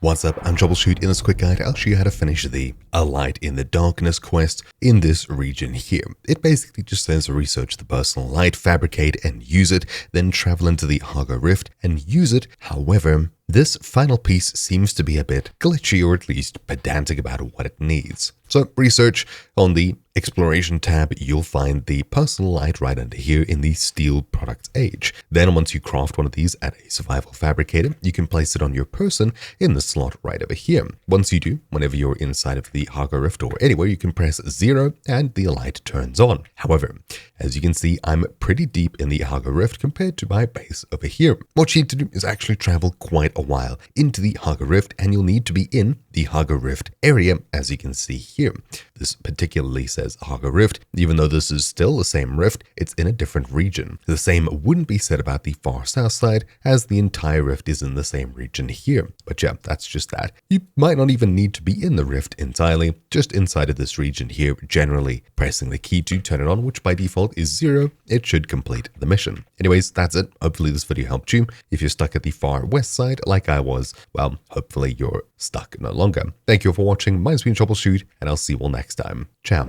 What's up, I'm Troubleshoot. In this quick guide, I'll show you how to finish the A Light in the Darkness quest in this region here. It basically just says research the personal light, fabricate and use it, then travel into the Haga Rift and use it. However, this final piece seems to be a bit glitchy, or at least pedantic about what it needs. So research on the exploration tab, you'll find the personal light right under here in the steel products age. Then once you craft one of these at a survival fabricator, you can place it on your person in the slot right over here. Once you do, whenever you're inside of the Haga Rift or anywhere, you can press 0 and the light turns on. However, as you can see, I'm pretty deep in the Haga Rift compared to my base over here. What you need to do is actually travel quite a while into the Haga Rift, and you'll need to be in the Haga Rift area, as you can see here. This particularly says Haga Rift, even though this is still the same rift, it's in a different region. The same wouldn't be said about the far south side, as the entire rift is in the same region here. But yeah, that's just that. You might not even need to be in the rift entirely, just inside of this region here, generally pressing the key to turn it on, which by default is 0, it should complete the mission. Anyways, that's it. Hopefully this video helped you. If you're stuck at the far west side like I was, well, hopefully you're stuck no longer. Thank you for watching. Mine's been Troubleshoot, and I'll see you all next time. Ciao.